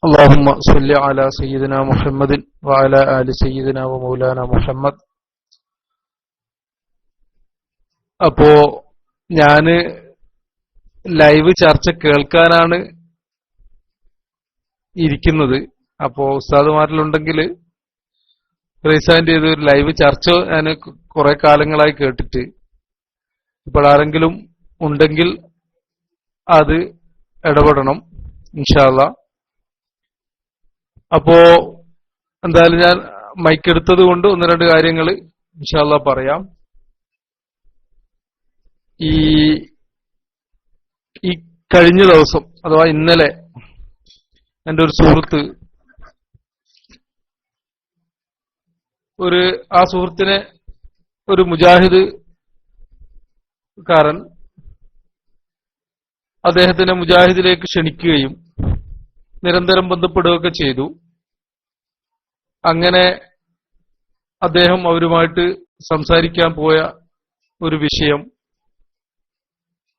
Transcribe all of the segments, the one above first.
اللهم صل على سيدنا محمد وعلى آل سيدنا ومولانا മുഹമ്മദ്. അപ്പോ ഞാന് ലൈവ് ചർച്ച കേൾക്കാനാണ് ഇരിക്കുന്നത്. അപ്പോ ഉസ്താദുമാരിലുണ്ടെങ്കിൽ റീസാൻഡ് ചെയ്ത് ഒരു ലൈവ് ചർച്ച ഞാൻ കുറെ കാലങ്ങളായി കേട്ടിട്ട്, ഇപ്പോൾ ആരെങ്കിലും ഉണ്ടെങ്കിൽ അത് ഇടപെടണം ഇൻഷാ അല്ലാഹ്. അപ്പോ എന്തായാലും ഞാൻ മൈക്ക് എടുത്തത് കൊണ്ട് ഒന്ന് രണ്ട് കാര്യങ്ങൾ ഇൻഷാ അല്ലാഹ് പറയാം. ഈ കഴിഞ്ഞ ദിവസം അഥവാ ഇന്നലെ എൻ്റെ ഒരു സുഹൃത്ത്, ആ സുഹൃത്തിനെ ഒരു മുജാഹിദ് കാരൻ അദ്ദേഹത്തിനെ മുജാഹിദിലേക്ക് ക്ഷണിക്കുകയും നിരന്തരം ബന്ധപ്പെടുകയൊക്കെ ചെയ്തു. അങ്ങനെ അദ്ദേഹം അവരുമായിട്ട് സംസാരിക്കാൻ പോയ ഒരു വിഷയം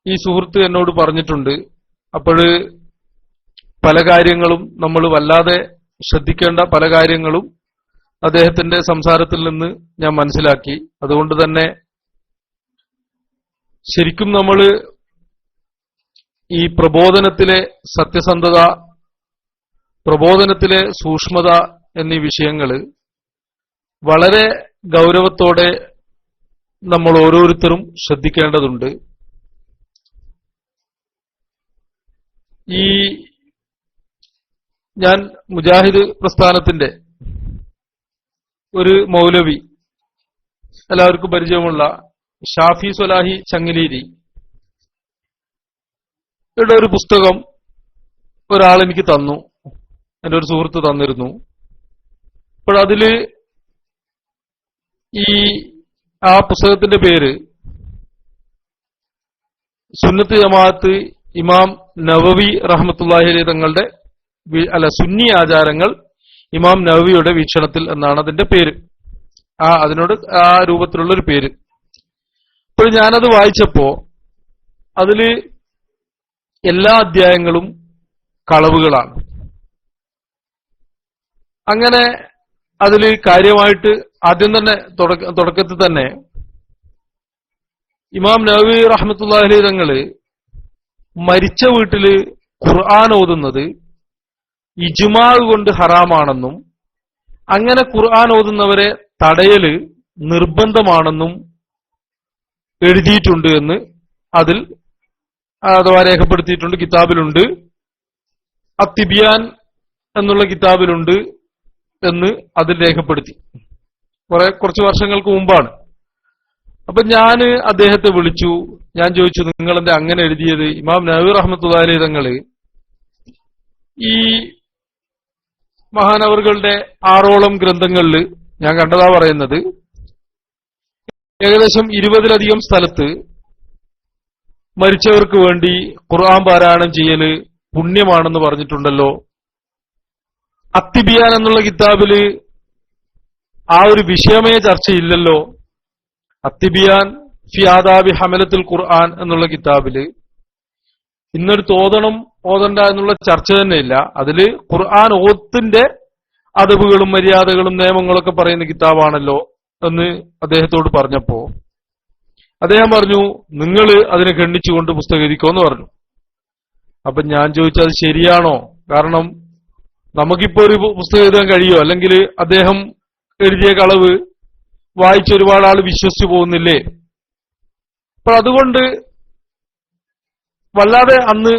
ഈ സുഹൃത്ത് എന്നോട് പറഞ്ഞിട്ടുണ്ട്. അപ്പോൾ പല കാര്യങ്ങളും നമ്മൾ വല്ലാതെ ശ്രദ്ധിക്കേണ്ട പല കാര്യങ്ങളും അദ്ദേഹത്തിന്റെ സംസാരത്തിൽ നിന്ന് ഞാൻ മനസ്സിലാക്കി. അതുകൊണ്ട് തന്നെ ശരിക്കും നമ്മൾ ഈ പ്രബോധനത്തിലെ സത്യസന്ധത, പ്രബോധനത്തിലെ സൂക്ഷ്മത എന്നീ വിഷയങ്ങൾ വളരെ ഗൗരവത്തോടെ നമ്മൾ ഓരോരുത്തരും ശ്രദ്ധിക്കേണ്ടതുണ്ട്. ഞാൻ മുജാഹിദ് പ്രസ്ഥാനത്തിന്റെ ഒരു മൗലവി, എല്ലാവർക്കും പരിചയമുള്ള ഷാഫി സ്വലാഹി ചങ്ങലേരി യുടെ ഒരു പുസ്തകം ഒരാൾ എനിക്ക് തന്നു, എന്റെ ഒരു സുഹൃത്ത് തന്നിരുന്നു. അപ്പോഴതില് ആ പുസ്തകത്തിന്റെ പേര് സുന്നത്ത് ജമാഅത്ത് ഇമാം നവവി റഹ്മത്തുള്ളാഹി അലൈഹി തങ്ങളുടെ സുന്നി ആചാരങ്ങൾ ഇമാം നവവിയുടെ വീക്ഷണത്തിൽ എന്നാണ് അതിന്റെ പേര്. അതിനോട് ആ രൂപത്തിലുള്ള ഒരു പേര്. അപ്പോൾ ഞാനത് വായിച്ചപ്പോ അതില് എല്ലാ അധ്യായങ്ങളും കളവുകളാണ്. അങ്ങനെ അതില് കാര്യമായിട്ട് ആദ്യം തന്നെ തുടക്കത്തിൽ തന്നെ ഇമാം നവവി റഹ്മത്തുള്ളാഹി അലൈഹി തങ്ങള് മരിച്ച വീട്ടില് ഖുർആൻ ഓതുന്നത് ഇജ്മാ കൊണ്ട് ഹറാമാണെന്നും അങ്ങനെ ഖുർആൻ ഓതുന്നവരെ തടയല് നിർബന്ധമാണെന്നും എഴുതിയിട്ടുണ്ട് എന്ന് അതിൽ അഥവാ രേഖപ്പെടുത്തിയിട്ടുണ്ട്. കിതാബിലുണ്ട്, അത്തിബിയാൻ എന്നുള്ള കിതാബിലുണ്ട് എന്ന് അതിൽ രേഖപ്പെടുത്തി. കുറച്ച് വർഷങ്ങൾക്ക് മുമ്പാണ്. അപ്പൊ ഞാൻ അദ്ദേഹത്തെ വിളിച്ചു. ഞാൻ ചോദിച്ചു, നിങ്ങളെന്താ അങ്ങനെ എഴുതിയത്? ഇമാം നവവി റഹ്മത്തുള്ളാഹി അലൈഹി തങ്ങള് ഈ മഹാനവറുകളുടെ 6ഓളം ഗ്രന്ഥങ്ങളിൽ ഞാൻ കണ്ടതാ പറയുന്നത്, ഏകദേശം 20ലധികം സ്ഥലത്ത് മരിച്ചവർക്ക് വേണ്ടി ഖുർആൻ പാരായണം ചെയ്യല് പുണ്യമാണെന്ന് പറഞ്ഞിട്ടുണ്ടല്ലോ. അത്തിബിയാൻ എന്നുള്ള കിതാബില് ആ ഒരു വിഷയമേ ചർച്ചയില്ലല്ലോ. അത്തിബിയാൻ ഫി ആദാബി ഹമലത്തുൽ ഖുർആൻ എന്നുള്ള കിതാബില് ഇന്നൊരു ഓതണ്ട എന്നുള്ള ചർച്ച തന്നെ ഇല്ല. അതില് ഖുർആൻ ഓത്തിന്റെ അദബുകളും മര്യാദകളും നിയമങ്ങളൊക്കെ പറയുന്ന കിതാബാണല്ലോ എന്ന് അദ്ദേഹത്തോട് പറഞ്ഞപ്പോ അദ്ദേഹം പറഞ്ഞു, നിങ്ങൾ അതിനെ ഖണ്ഡിച്ചുകൊണ്ട് പുസ്തകം എഴുതിക്കോന്ന് പറഞ്ഞു. അപ്പൊ ഞാൻ ചോദിച്ചു, അത് ശരിയാണോ? കാരണം നമുക്കിപ്പോ ഒരു പുസ്തകം എഴുതാൻ കഴിയുമോ? അല്ലെങ്കിൽ അദ്ദേഹം എഴുതിയ കളവ് വായിച്ച ഒരുപാട് ആൾ വിശ്വസിച്ചു പോകുന്നില്ലേ? അപ്പൊ അതുകൊണ്ട് വല്ലാതെ അന്ന്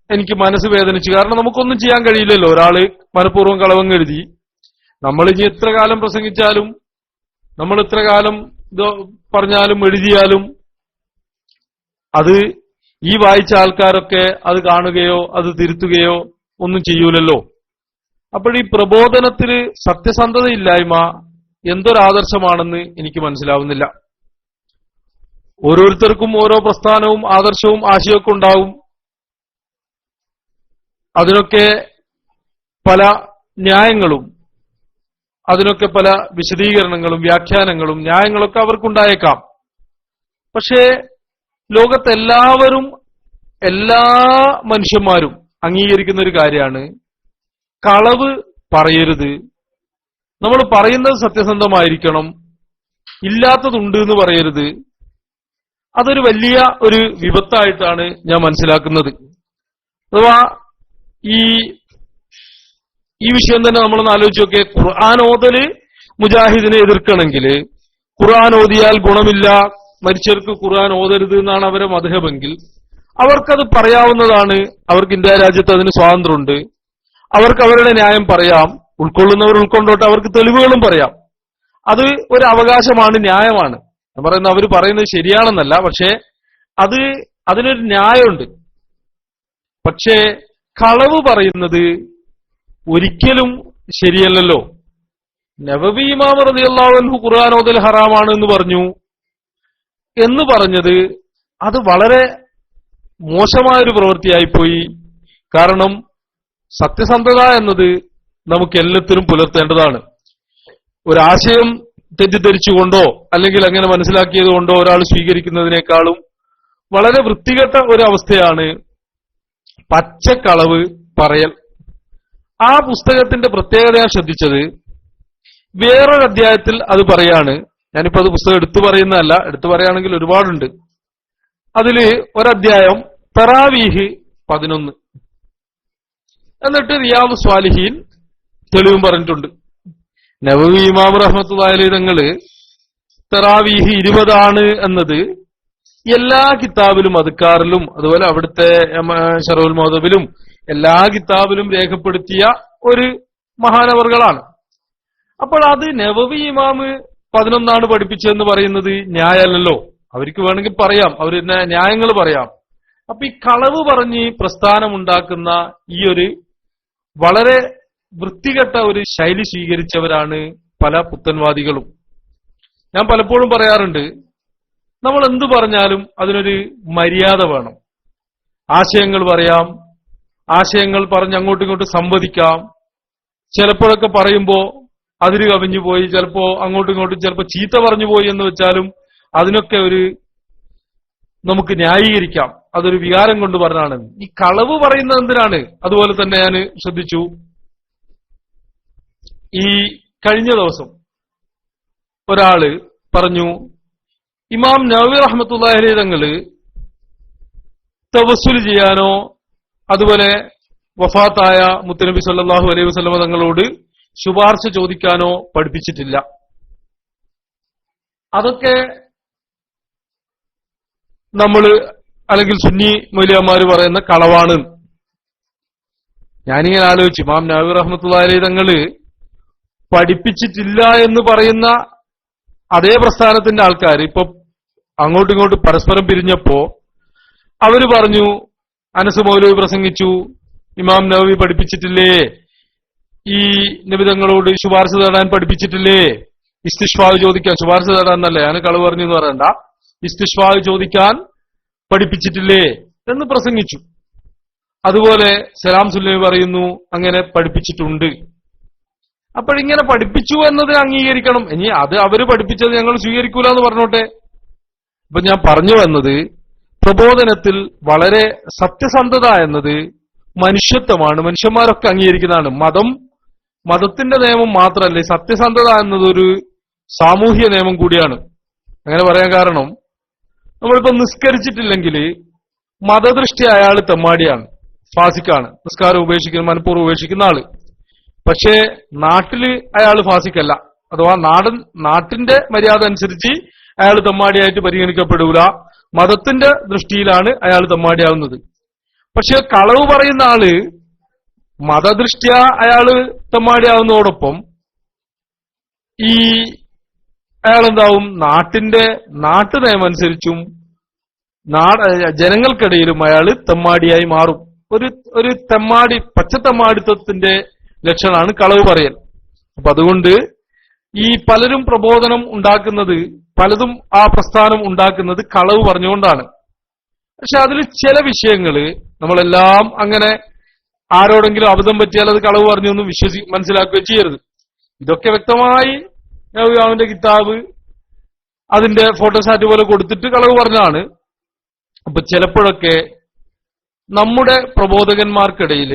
എനിക്ക് മനസ്സ് വേദനിച്ചു. കാരണം നമുക്കൊന്നും ചെയ്യാൻ കഴിയില്ലല്ലോ. ഒരാള് മനഃപൂർവ്വം കളവങ്ങ് എഴുതി. നമ്മൾ ഇനി എത്ര കാലം പ്രസംഗിച്ചാലും, നമ്മൾ എത്ര കാലം ഇത് പറഞ്ഞാലും എഴുതിയാലും അത് ഈ വായിച്ച ആൾക്കാരൊക്കെ അത് കാണുകയോ അത് തിരുത്തുകയോ ഒന്നും ചെയ്യൂലല്ലോ. അപ്പോൾ ഈ പ്രബോധനത്തിന് സത്യസന്ധതയില്ലായ്മ എന്തൊരാദർശമാണെന്ന് എനിക്ക് മനസ്സിലാവുന്നില്ല. ഓരോരുത്തർക്കും ഓരോ പ്രസ്ഥാനവും ആദർശവും ആശയമൊക്കെ ഉണ്ടാവും. അതിനൊക്കെ പല ന്യായങ്ങളും, അതിനൊക്കെ പല വിശദീകരണങ്ങളും വ്യാഖ്യാനങ്ങളും ന്യായങ്ങളൊക്കെ അവർക്കുണ്ടായേക്കാം. പക്ഷേ ലോകത്തെല്ലാവരും, എല്ലാ മനുഷ്യന്മാരും അംഗീകരിക്കുന്ന ഒരു കാര്യമാണ്, കളവ് പറയരുത്, നമ്മൾ പറയുന്നത് സത്യസന്ധമായിരിക്കണം, ഇല്ലാത്തതുണ്ട് എന്ന് പറയരുത്. അതൊരു വലിയ ഒരു വിപത്തായിട്ടാണ് ഞാൻ മനസ്സിലാക്കുന്നത്. അഥവാ ഈ വിഷയം തന്നെ നമ്മളൊന്ന് ആലോചിച്ച് നോക്കിയേ. ഖുർആൻ ഓതല് മുജാഹിദിനെ എതിർക്കണമെങ്കിൽ, ഖുർആൻ ഓതിയാൽ ഗുണമില്ല, മരിച്ചവർക്ക് ഖുർആൻ ഓതരുത് എന്നാണ് അവരെ മദ്ഹബെങ്കിൽ അവർക്കത് പറയാവുന്നതാണ്. അവർക്ക് ഇന്ത്യ രാജ്യത്ത് അതിന് സ്വാതന്ത്ര്യമുണ്ട്. അവർക്ക് അവരുടെ ന്യായം പറയാം. ഉൾക്കൊള്ളുന്നവർ ഉൾക്കൊണ്ടോട്ടെ, അവർക്ക് തെളിവുകളും പറയാം. അത് ഒരു അവകാശമാണ്, ന്യായമാണ്. ഞാൻ പറയുന്നത് അവർ പറയുന്നത് ശരിയാണെന്നല്ല, പക്ഷെ അതിനൊരു ന്യായമുണ്ട്. പക്ഷേ കളവ് പറയുന്നത് ഒരിക്കലും ശരിയല്ലല്ലോ. നബവി ഇമാം റളിയല്ലാഹു അൻഹു ഖുർആൻ ഓതൽ ഹറാമാണ് എന്ന് പറഞ്ഞത് അത് വളരെ മോശമായൊരു പ്രവൃത്തിയായിപ്പോയി. കാരണം സത്യസന്ധത എന്നത് നമുക്ക് എല്ലാത്തിനും പുലർത്തേണ്ടതാണ്. ഒരാശയം തെറ്റിദ്ധരിച്ചുകൊണ്ടോ അല്ലെങ്കിൽ അങ്ങനെ മനസ്സിലാക്കിയത് കൊണ്ടോ ഒരാൾ സ്വീകരിക്കുന്നതിനേക്കാളും വളരെ വൃത്തികെട്ട ഒരു അവസ്ഥയാണ് പച്ചക്കളവ് പറയൽ. ആ പുസ്തകത്തിന്റെ പ്രത്യേകത ഞാൻ ശ്രദ്ധിച്ചത്, വേറൊരു അധ്യായത്തിൽ അത് പറയാണ്. ഞാനിപ്പോ അത് പുസ്തകം എടുത്തു പറയുന്നതല്ല, എടുത്തു പറയുകയാണെങ്കിൽ ഒരുപാടുണ്ട്. അതില് ഒരധ്യായം തറാവീഹ് 11, എന്നിട്ട് റിയാദ് സ്വാലിഹീൻ തെളിവും പറഞ്ഞിട്ടുണ്ട്. നബവി ഇമാം റഹ്മത്തുള്ളാഹി അലൈഹി തങ്ങള് തറാവീഹ് 20 ആണ് എന്നത് എല്ലാ കിതാബിലും, അദ്കാറിലും, അതുപോലെ അവിടുത്തെ ശറഹുൽ മുഹദ്ദബിലും എല്ലാ കിതാബിലും രേഖപ്പെടുത്തിയ ഒരു മഹാനവറുകളാണ്. അപ്പോൾ അത് നബവി ഇമാമ് 11 പഠിപ്പിച്ചതെന്ന് പറയുന്നത് ന്യായമല്ലല്ലോ. അവർക്ക് വേണമെങ്കിൽ പറയാം, അവർ ന്യായങ്ങൾ പറയാം. അപ്പൊ ഈ കളവ് പറഞ്ഞ് പ്രസ്ഥാനമുണ്ടാക്കുന്ന ഈ ഒരു വളരെ വൃത്തികെട്ട ഒരു ശൈലി സ്വീകരിച്ചവരാണ് പല പുത്തൻവാദികളും. ഞാൻ പലപ്പോഴും പറയാറുണ്ട്, നമ്മൾ എന്തു പറഞ്ഞാലും അതിനൊരു മര്യാദ വേണം. ആശയങ്ങൾ പറയാം, ആശയങ്ങൾ പറഞ്ഞ് അങ്ങോട്ടും ഇങ്ങോട്ടും സംവദിക്കാം. ചിലപ്പോഴൊക്കെ പറയുമ്പോ അതിര് കവിഞ്ഞു പോയി, ചിലപ്പോ അങ്ങോട്ടും ഇങ്ങോട്ടും ചിലപ്പോ ചീത്ത പറഞ്ഞു പോയി എന്ന് വെച്ചാലും അതിനൊക്കെ നമുക്ക് ന്യായീകരിക്കാം. അതൊരു വികാരം കൊണ്ട് പറഞ്ഞാണ്. ഈ കളവ് പറയുന്നത് എന്തിനാണ്? അതുപോലെ തന്നെ ഞാൻ ശ്രദ്ധിച്ചു, ഈ കഴിഞ്ഞ ദിവസം ഒരാള് പറഞ്ഞു, ഇമാം നവവി റഹ്മത്തുള്ളാഹി അലൈഹി തങ്ങള് തവസ്സുൽ ചെയ്യാനോ അതുപോലെ വഫാത്തായ മുത്തനബി സല്ലല്ലാഹു അലൈഹി വസല്ലമ തങ്ങളോട് ശുപാർശ ചോദിക്കാനോ പഠിപ്പിച്ചിട്ടില്ല. അതൊക്കെ അല്ലെങ്കിൽ സുന്നി മൗലവിമാര് പറയുന്ന കളവാണ്. ഞാനിങ്ങനെ ആലോചിച്ചു, ഇമാം നവവി റഹ്മത്തുള്ളാഹി അലൈഹി തങ്ങള് പഠിപ്പിച്ചിട്ടില്ല എന്ന് പറയുന്ന അതേ പ്രസ്ഥാനത്തിന്റെ ആൾക്കാർ ഇപ്പൊ അങ്ങോട്ടും ഇങ്ങോട്ടും പരസ്പരം പിരിഞ്ഞപ്പോ അവര് പറഞ്ഞു, അനസ് മൗലവി പ്രസംഗിച്ചു, ഇമാം നവവി പഠിപ്പിച്ചിട്ടില്ലേ, ഈ നബിതങ്ങളോട് ശുപാർശ തേടാൻ പഠിപ്പിച്ചിട്ടില്ലേ, ഇസ്തിശ്ഫാവ് ചോദിക്കാൻ, ശുപാർശ തേടാൻ എന്നല്ലേ, ഞാൻ കളവ് പറഞ്ഞു എന്ന് പറയണ്ട, ഇസ്തിശ്ഫാവ് ചോദിക്കാൻ പഠിപ്പിച്ചിട്ടില്ലേ എന്ന് പ്രസംഗിച്ചു. അതുപോലെ സലാം സുല്ലമി പറയുന്നു അങ്ങനെ പഠിപ്പിച്ചിട്ടുണ്ട്. അപ്പോഴിങ്ങനെ പഠിപ്പിച്ചു എന്നത് അംഗീകരിക്കണം. ഇനി അത് അവര് പഠിപ്പിച്ചത് ഞങ്ങൾ സ്വീകരിക്കൂല എന്ന് പറഞ്ഞോട്ടെ. അപ്പൊ ഞാൻ പറഞ്ഞു വന്നത്, പ്രബോധനത്തിൽ വളരെ സത്യസന്ധത എന്നത് മനുഷ്യത്വമാണ്, മനുഷ്യന്മാരൊക്കെ അംഗീകരിക്കുന്നതാണ്. മതത്തിന്റെ നിയമം മാത്രമല്ല, സത്യസന്ധത എന്നതൊരു സാമൂഹ്യ നിയമം കൂടിയാണ്. അങ്ങനെ പറയാൻ കാരണം, നമ്മളിപ്പോ നിസ്കരിച്ചിട്ടില്ലെങ്കിൽ മതദൃഷ്ടി അയാൾ തെമ്മാടിയാണ്, ഫാസിക്കാണ്, നിസ്കാരം ഉപേക്ഷിക്കുന്ന, മനഃപൂർവ്വം ഉപേക്ഷിക്കുന്ന ആള്. പക്ഷേ നാട്ടില് അയാൾ ഫാസിക്കല്ല, അഥവാ നാട്ടിന്റെ മര്യാദ അനുസരിച്ച് അയാൾ തെമ്മാടിയായിട്ട് പരിഗണിക്കപ്പെടൂല. മതത്തിന്റെ ദൃഷ്ടിയിലാണ് അയാൾ തെമ്മാടിയാവുന്നത്. പക്ഷെ കളവ് പറയുന്ന ആള് മതദൃഷ്ട്യാ അയാള് തെമ്മാടിയാവുന്നതോടൊപ്പം അയാളെന്താവും, നാട്ടു നിയമം അനുസരിച്ചും ജനങ്ങൾക്കിടയിലും അയാള് തെമ്മാടിയായി മാറും. ഒരു തെമ്മാടി, പച്ചത്തെമ്മാടിത്വത്തിന്റെ ലക്ഷണമാണ് കളവ് പറയൽ. അപ്പൊ അതുകൊണ്ട് ഈ പലരും പ്രബോധനം ഉണ്ടാക്കുന്നത്, പലതും ആ പ്രസ്ഥാനം ഉണ്ടാക്കുന്നത് കളവ് പറഞ്ഞുകൊണ്ടാണ്. പക്ഷെ അതിൽ ചില വിഷയങ്ങള് നമ്മളെല്ലാം അങ്ങനെ ആരോടെങ്കിലും അബദ്ധം പറ്റിയാൽ അത് കളവ് പറഞ്ഞൊന്നും മനസ്സിലാക്കുകയോ ചെയ്യരുത്. ഇതൊക്കെ വ്യക്തമായി അവന്റെ കിതാബ് അതിന്റെ ഫോട്ടോസ്റ്റാറ്റ് പോലെ കൊടുത്തിട്ട് കളവ് പറഞ്ഞാണ്. അപ്പൊ ചിലപ്പോഴൊക്കെ നമ്മുടെ പ്രബോധകന്മാർക്കിടയിൽ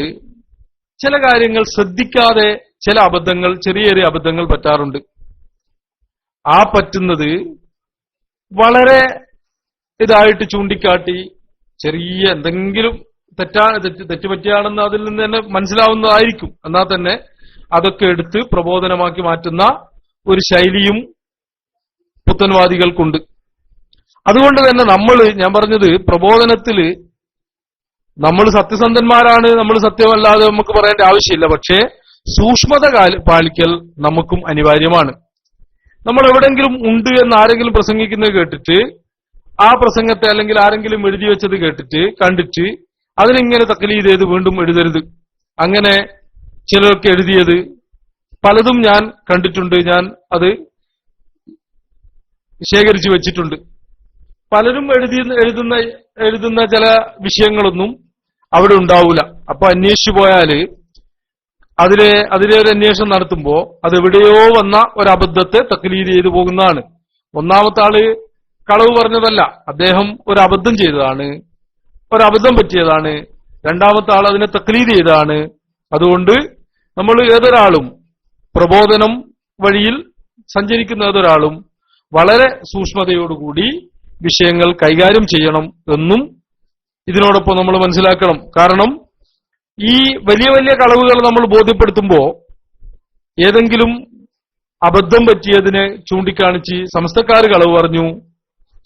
ചില കാര്യങ്ങൾ ശ്രദ്ധിക്കാതെ ചില അബദ്ധങ്ങൾ, ചെറിയ ചെറിയ അബദ്ധങ്ങൾ പറ്റാറുണ്ട്. ആ പറ്റുന്നത് വളരെ ഇതായിട്ട് ചൂണ്ടിക്കാട്ടി ചെറിയ എന്തെങ്കിലും തെറ്റുപറ്റിയാണെന്ന് അതിൽ നിന്ന് തന്നെ മനസ്സിലാവുന്നതായിരിക്കും. എന്നാൽ തന്നെ അതൊക്കെ എടുത്ത് പ്രബോധനമാക്കി മാറ്റുന്ന ഒരു ശൈലിയും പുത്തൻവാദികൾക്കുണ്ട്. അതുകൊണ്ട് തന്നെ ഞാൻ പറഞ്ഞത് പ്രബോധനത്തില് നമ്മൾ സത്യസന്ധന്മാരാണ്, നമ്മൾ സത്യമല്ലാതെ നമുക്ക് പറയേണ്ട ആവശ്യമില്ല. പക്ഷേ സൂക്ഷ്മത പാലിക്കൽ നമുക്കും അനിവാര്യമാണ്. നമ്മൾ എവിടെങ്കിലും ഉണ്ട് എന്ന് ആരെങ്കിലും പ്രസംഗിക്കുന്നത് കേട്ടിട്ട് ആ പ്രസംഗത്തെ അല്ലെങ്കിൽ ആരെങ്കിലും എഴുതി വെച്ചത് കേട്ടിട്ട് കണ്ടിട്ട് അതിനിങ്ങനെ തക്ലീദ് ചെയ്ത് വീണ്ടും എഴുതരുത്. അങ്ങനെ ചിലർക്ക് എഴുതിയത് പലതും ഞാൻ കണ്ടിട്ടുണ്ട്, ഞാൻ അത് ശേഖരിച്ചു വെച്ചിട്ടുണ്ട്. പലരും എഴുതുന്ന ചില വിഷയങ്ങളൊന്നും അവിടെ ഉണ്ടാവൂല. അപ്പൊ അന്വേഷിച്ചു പോയാല് അതിലെ ഒരു അന്വേഷണം നടത്തുമ്പോ അതെവിടെയോ വന്ന ഒരു അബദ്ധത്തെ തക്ലീദ് ചെയ്തു പോകുന്നതാണ്. ഒന്നാമത്തെ ആള് കളവ് പറഞ്ഞതല്ല, അദ്ദേഹം ഒരു അബദ്ധം ചെയ്തതാണ്, ഒരബദ്ധം പറ്റിയതാണ്. രണ്ടാമത്തെ ആൾ അതിനെ തക്ലീദ് ചെയ്തതാണ്. അതുകൊണ്ട് നമ്മൾ ഏതൊരാളും പ്രബോധനം വഴിയിൽ സഞ്ചരിക്കുന്ന ഏതൊരാളും വളരെ സൂക്ഷ്മതയോടുകൂടി വിഷയങ്ങൾ കൈകാര്യം ചെയ്യണം എന്നും ഇതിനോടൊപ്പം നമ്മൾ മനസ്സിലാക്കണം. കാരണം ഈ വലിയ വലിയ കളവുകൾ നമ്മൾ ബോധ്യപ്പെടുത്തുമ്പോ ഏതെങ്കിലും അബദ്ധം പറ്റിയതിനെ ചൂണ്ടിക്കാണിച്ച് സമസ്തക്കാർ കളവ് പറഞ്ഞു,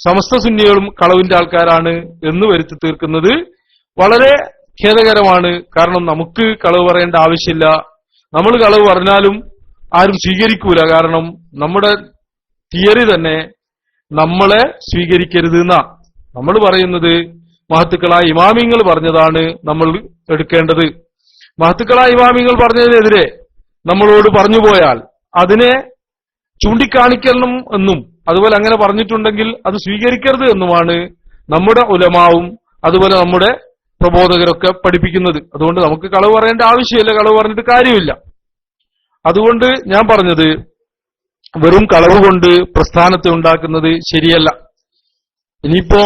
സമസ്ത സുന്നികളും കളവിന്റെ ആൾക്കാരാണ് എന്ന് വരുത്തി തീർക്കുന്നത് വളരെ ഖേദകരമാണ്. കാരണം നമുക്ക് കളവ് പറയേണ്ട ആവശ്യമില്ല. നമ്മൾ കളവ് പറഞ്ഞാലും ആരും സ്വീകരിക്കൂല. കാരണം നമ്മുടെ തിയറി തന്നെ നമ്മളെ സ്വീകരിക്കരുത് എന്നാ. നമ്മൾ പറയുന്നത് മഹത്തുക്കളായ ഇമാമിങ്ങൾ പറഞ്ഞതാണ് നമ്മൾ എടുക്കേണ്ടത്. മഹത്തുക്കളായ ഇമാമിങ്ങൾ പറഞ്ഞതിനെതിരെ നമ്മളോട് പറഞ്ഞുപോയാൽ അതിനെ ചൂണ്ടിക്കാണിക്കണം എന്നും അതുപോലെ അങ്ങനെ പറഞ്ഞിട്ടുണ്ടെങ്കിൽ അത് സ്വീകരിക്കരുത് എന്നുമാണ് നമ്മുടെ ഉലമാവും അതുപോലെ നമ്മുടെ പ്രബോധകരൊക്കെ പഠിപ്പിക്കുന്നത്. അതുകൊണ്ട് നമുക്ക് കളവ് പറയേണ്ട ആവശ്യമില്ല, കളവ് പറഞ്ഞിട്ട് കാര്യമില്ല. അതുകൊണ്ട് ഞാൻ പറഞ്ഞത് വെറും കളവ് കൊണ്ട് പ്രസ്ഥാനത്തെ ഉണ്ടാക്കുന്നത് ശരിയല്ല. ഇനിയിപ്പോ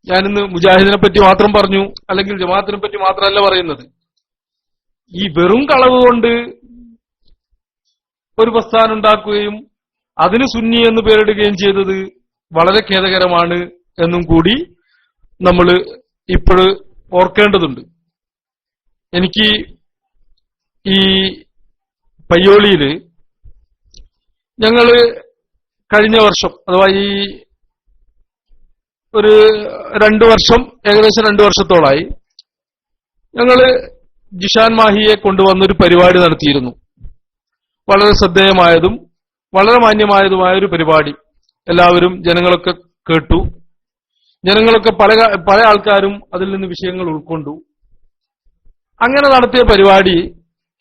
ഞാനിന്ന് മുജാഹിദിനെ പറ്റി മാത്രം പറഞ്ഞു, അല്ലെങ്കിൽ ജമാഅത്തിനെ പറ്റി മാത്രമല്ല പറയുന്നത്. ഈ വെറും കളവ് കൊണ്ട് ഒരു പ്രസ്ഥാനം ഉണ്ടാക്കുകയും അതിന് സുന്നി എന്ന് പേരിടുകയും ചെയ്തത് വളരെ ഖേദകരമാണ് എന്നും കൂടി നമ്മൾ ഇപ്പോഴ് ഓർക്കേണ്ടതുണ്ട്. എനിക്ക് ഈ പയ്യോളിയില് ഞങ്ങള് കഴിഞ്ഞ വർഷം അഥവാ ഈ ഒരു 2 വർഷം, ഏകദേശം 2 വർഷത്തോളായി ഞങ്ങള് ജിഷാൻ മാഹിയെ കൊണ്ടുവന്നൊരു പരിപാടി നടത്തിയിരുന്നു. വളരെ ശ്രദ്ധേയമായതും വളരെ മാന്യമായതുമായ ഒരു പരിപാടി. എല്ലാവരും ജനങ്ങളൊക്കെ കേട്ടു. ജനങ്ങളൊക്കെ പല ആൾക്കാരും അതിൽ നിന്ന് വിഷയങ്ങൾ ഉൾക്കൊണ്ടു. അങ്ങനെ നടത്തിയ പരിപാടി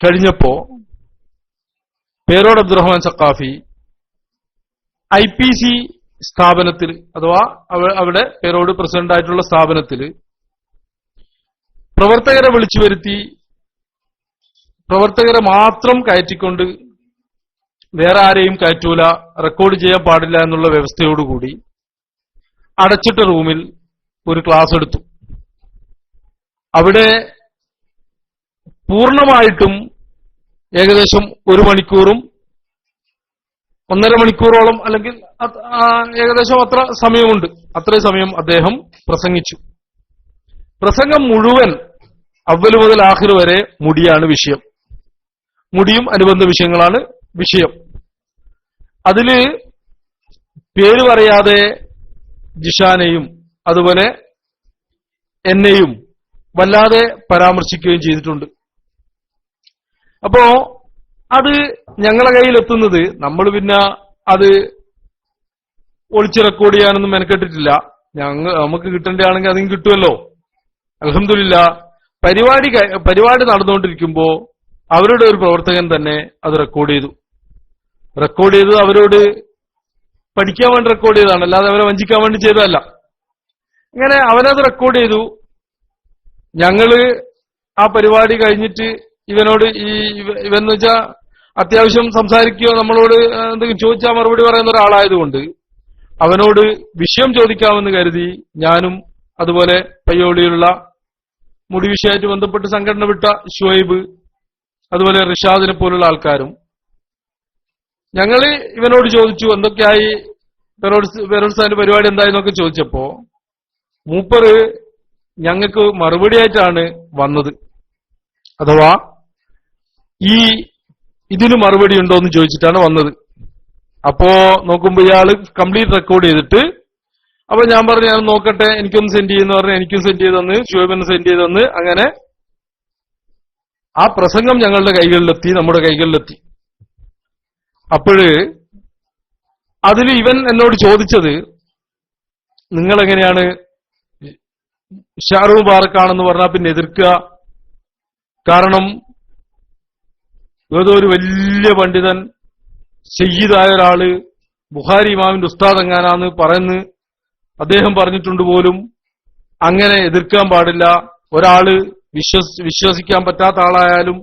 കഴിഞ്ഞപ്പോ പേരോട് അബ്ദുറഹ്മാൻ സഖാഫി IPC സ്ഥാപനത്തിൽ അഥവാ അവിടെ പേരോട് പ്രസിഡന്റായിട്ടുള്ള സ്ഥാപനത്തിൽ പ്രവർത്തകരെ വിളിച്ചു വരുത്തി പ്രവർത്തകരെ മാത്രം കയറ്റിക്കൊണ്ട് വേറെ ആരെയും കയറ്റൂല, റെക്കോർഡ് ചെയ്യാൻ പാടില്ല എന്നുള്ള വ്യവസ്ഥയോടുകൂടി അടച്ചിട്ട റൂമിൽ ഒരു ക്ലാസ് എടുത്തു. അവിടെ പൂർണ്ണമായിട്ടും ഏകദേശം 1 മണിക്കൂറും 1.5 മണിക്കൂറോളം അല്ലെങ്കിൽ ഏകദേശം അത്ര സമയമുണ്ട്. അത്രയും സമയം അദ്ദേഹം പ്രസംഗിച്ചു. പ്രസംഗം മുഴുവൻ അവ്വൽ മുതൽ ആഖിർ വരെ മുടിയാണ് വിഷയം. മുടിയും അനുബന്ധ വിഷയങ്ങളാണ് വിഷയം. അതില് പേര് പറയാതെ ജിഷാനെയും അതുപോലെ എന്നെയും വല്ലാതെ പരാമർശിക്കുകയും ചെയ്തിട്ടുണ്ട്. അപ്പോ അത് ഞങ്ങളെ കയ്യിലെത്തുന്നത് നമ്മൾ പിന്നെ അത് ഒളിച്ച് റെക്കോർഡ് ചെയ്യാനൊന്നും മെനക്കെട്ടിട്ടില്ല. നമുക്ക് കിട്ടേണ്ടതാണെങ്കിൽ അതും കിട്ടുമല്ലോ. അൽഹംദുലില്ലാ പരിപാടി നടന്നുകൊണ്ടിരിക്കുമ്പോ അവരുടെ ഒരു പ്രവർത്തകൻ തന്നെ അത് റെക്കോർഡ് ചെയ്തു. അവരോട് പഠിക്കാൻ വേണ്ടി റെക്കോർഡ് ചെയ്തതാണ്, അല്ലാതെ അവരെ വഞ്ചിക്കാൻ വേണ്ടി ചെയ്തതല്ല. ഇങ്ങനെ അവനത് റെക്കോർഡ് ചെയ്തു. ഞങ്ങള് ആ പരിപാടി കഴിഞ്ഞിട്ട് ഇവനോട് ഇവന്ന് വെച്ചാ അത്യാവശ്യം സംസാരിക്കുകയോ നമ്മളോട് എന്തെങ്കിലും ചോദിച്ചാൽ മറുപടി പറയുന്ന ഒരാളായതുകൊണ്ട് അവനോട് വിഷയം ചോദിക്കാമെന്ന് കരുതി ഞാനും അതുപോലെ പയ്യോളിയിലുള്ള മുടി വിഷയമായിട്ട് ബന്ധപ്പെട്ട് സംഘടന വിട്ട ഷുഹൈബ്, അതുപോലെ റിഷാദിനെ പോലുള്ള ആൾക്കാരും. ഞങ്ങള് ഇവനോട് ചോദിച്ചു എന്തൊക്കെയായി ഫെറോഡ്സാന്റെ പരിപാടി എന്തായെന്നൊക്കെ ചോദിച്ചപ്പോ മൂപ്പറ് ഞങ്ങൾക്ക് മറുപടിയായിട്ടാണ് വന്നത്. അഥവാ ഇതിന് മറുപടി ഉണ്ടോ എന്ന് ചോദിച്ചിട്ടാണ് വന്നത്. അപ്പോ നോക്കുമ്പോ ഇയാള് കംപ്ലീറ്റ് റെക്കോർഡ് ചെയ്തിട്ട്, അപ്പൊ ഞാൻ പറഞ്ഞു ഞാൻ നോക്കട്ടെ, എനിക്കൊന്ന് സെൻഡ് ചെയ്യുന്ന പറഞ്ഞ് എനിക്കും സെൻഡ് ചെയ്ത് തന്ന്, ഷുഹൈബിന് സെൻഡ് ചെയ്ത് തന്ന്. അങ്ങനെ ആ പ്രസംഗം ഞങ്ങളുടെ കൈകളിലെത്തി, നമ്മുടെ കൈകളിലെത്തി. അപ്പോഴ് അതിൽ ഇവൻ എന്നോട് ചോദിച്ചത്, നിങ്ങളെങ്ങനെയാണ് ഷാറു മുബാറക്കാണെന്ന് പറഞ്ഞാൽ പിന്നെ എതിർക്കുക? കാരണം ഏതോ ഒരു വലിയ പണ്ഡിതൻ സയ്യിദായ ഒരാള് ബുഖാരി ഇമാമിന്റെ ഉസ്താദ് എങ്ങാനാന്ന് പറയുന്നു, അദ്ദേഹം പറഞ്ഞിട്ടുണ്ട് പോലും. അങ്ങനെ എതിർക്കാൻ പാടില്ല. ഒരാള് വിശ്വസിക്കാൻ പറ്റാത്ത ആളായാലും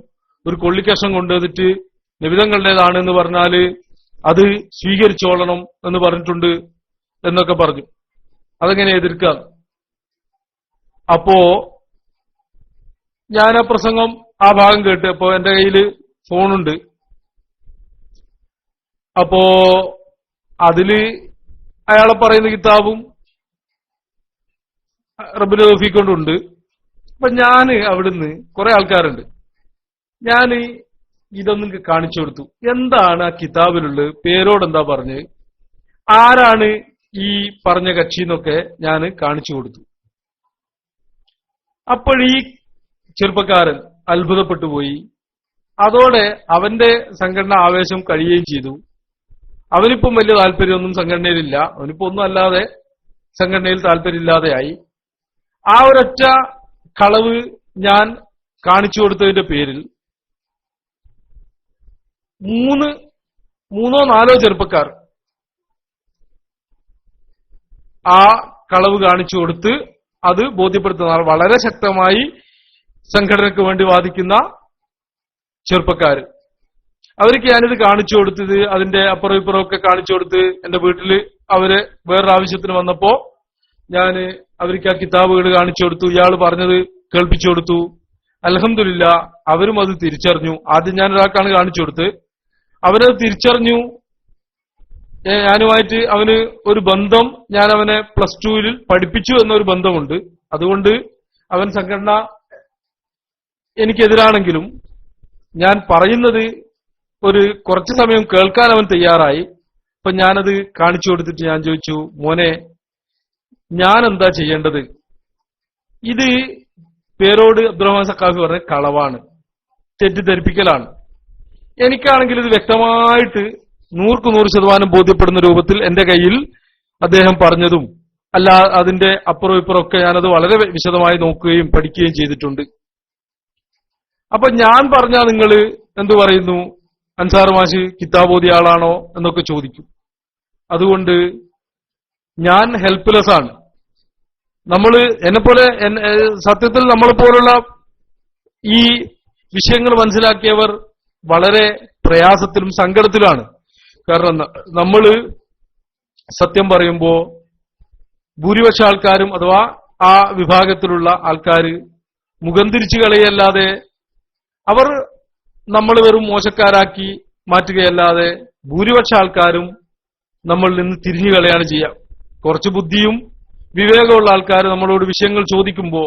ഒരു കൊള്ളിക്കഷ്ണം കൊണ്ടുവന്നിട്ട് നിബിധങ്ങളുടേതാണ് എന്ന് പറഞ്ഞാല് അത് സ്വീകരിച്ചോളണം എന്ന് പറഞ്ഞിട്ടുണ്ട് എന്നൊക്കെ പറഞ്ഞു. അതെങ്ങനെ എതിർക്കാം? അപ്പോ ഞാൻ ആ പ്രസംഗം ആ ഭാഗം കേട്ട്, അപ്പോ എന്റെ കയ്യില് ഫോണുണ്ട്. അപ്പോ അതില് അയാളെ പറയുന്ന കിതാബും റബ്ബിന്റെ തൗഫീഖ് കൊണ്ടുണ്ട്. അപ്പൊ ഞാന് അവിടുന്ന് കുറെ ആൾക്കാരുണ്ട്, ഞാന് ഇതൊന്നും കാണിച്ചു കൊടുത്തു. എന്താണ് ആ കിതാബിലുള്ളത്, പേരോട് എന്താ പറഞ്ഞ്, ആരാണ് ഈ പറഞ്ഞ കക്ഷി എന്നൊക്കെ ഞാൻ കാണിച്ചു കൊടുത്തു. അപ്പോഴീ ചെറുപ്പക്കാരൻ അത്ഭുതപ്പെട്ടു പോയി. അതോടെ അവന്റെ സംഘടന ആവേശം കഴിയുകയും ചെയ്തു. അവനിപ്പം വലിയ താല്പര്യമൊന്നും സംഘടനയിലില്ല. അവനിപ്പോ ഒന്നും അല്ലാതെ സംഘടനയിൽ താല്പര്യമില്ലാതെയായി. ആ ഒരൊറ്റ കളവ് ഞാൻ കാണിച്ചു കൊടുത്തതിന്റെ പേരിൽ മൂന്നോ നാലോ ചെറുപ്പക്കാർ ആ കളവ് കാണിച്ചു കൊടുത്ത് അത് ബോധ്യപ്പെടുത്തുന്ന വളരെ ശക്തമായി സംഘടനയ്ക്ക് വേണ്ടി വാദിക്കുന്ന ചെറുപ്പക്കാർ, അവർക്ക് ഞാനിത് കാണിച്ചു കൊടുത്തത്, അതിന്റെ അപ്പുറം ഇപ്പുറം ഒക്കെ കാണിച്ചു കൊടുത്ത് എന്റെ വീട്ടില് അവര് വേറൊരു ആവശ്യത്തിന് വന്നപ്പോ ഞാൻ അവർക്ക് ആ കിതാബുകൾ കാണിച്ചു കൊടുത്തു, ഇയാൾ പറഞ്ഞത് കേൾപ്പിച്ചു കൊടുത്തു. അൽഹംദുലില്ലാ അവരും അത് തിരിച്ചറിഞ്ഞു. ആദ്യം ഞാൻ ഒരാൾക്കാണ് കാണിച്ചു കൊടുത്ത്, അവരത് തിരിച്ചറിഞ്ഞു. ഞാനുമായിട്ട് അവന് ഒരു ബന്ധം, ഞാൻ അവനെ +2 പഠിപ്പിച്ചു എന്നൊരു ബന്ധമുണ്ട്. അതുകൊണ്ട് അവൻ സംഘടന എനിക്കെതിരാണെങ്കിലും ഞാൻ പറയുന്നത് ഒരു കുറച്ചു സമയം കേൾക്കാൻ അവൻ തയ്യാറായി. അപ്പൊ ഞാനത് കാണിച്ചു കൊടുത്തിട്ട് ഞാൻ ചോദിച്ചു, മോനെ ഞാൻ എന്താ ചെയ്യേണ്ടത്? ഇത് പേരോട് അബ്ദുറഹ്മാൻ സഖാഫി പറഞ്ഞ കളവാണ്, തെറ്റിദ്ധരിപ്പിക്കലാണ്. എനിക്കാണെങ്കിൽ ഇത് വ്യക്തമായിട്ട് 100% ബോധ്യപ്പെടുന്ന രൂപത്തിൽ എന്റെ കയ്യിൽ അദ്ദേഹം പറഞ്ഞതും അല്ല അതിന്റെ അപ്പുറം ഇപ്പുറം ഒക്കെ ഞാനത് വളരെ വിശദമായി നോക്കുകയും പഠിക്കുകയും ചെയ്തിട്ടുണ്ട്. അപ്പൊ ഞാൻ പറഞ്ഞാൽ നിങ്ങൾ എന്തു പറയുന്നു, അൻസാർ മാഷ് കിതാബ് ഓതിയ ആളാണോ എന്നൊക്കെ ചോദിക്കും. അതുകൊണ്ട് ഞാൻ ഹെൽപ്ലെസ് ആണ്. എന്നെപ്പോലെ സത്യത്തിൽ നമ്മളെപ്പോലുള്ള ഈ വിഷയങ്ങൾ മനസ്സിലാക്കിയവർ വളരെ പ്രയാസത്തിലും സങ്കടത്തിലാണ്. കാരണം നമ്മള് സത്യം പറയുമ്പോ ഭൂരിപക്ഷ ആൾക്കാരും അഥവാ ആ വിഭാഗത്തിലുള്ള ആൾക്കാര് മുഖം തിരിച്ചു കളയല്ലാതെ അവർ നമ്മൾ വെറും മോശക്കാരാക്കി മാറ്റുകയല്ലാതെ ഭൂരിപക്ഷ ആൾക്കാരും നമ്മളിൽ നിന്ന് തിരിഞ്ഞു കളയാണ് ചെയ്യുക. കുറച്ച് ബുദ്ധിയും വിവേകമുള്ള ആൾക്കാർ നമ്മളോട് വിഷയങ്ങൾ ചോദിക്കുമ്പോ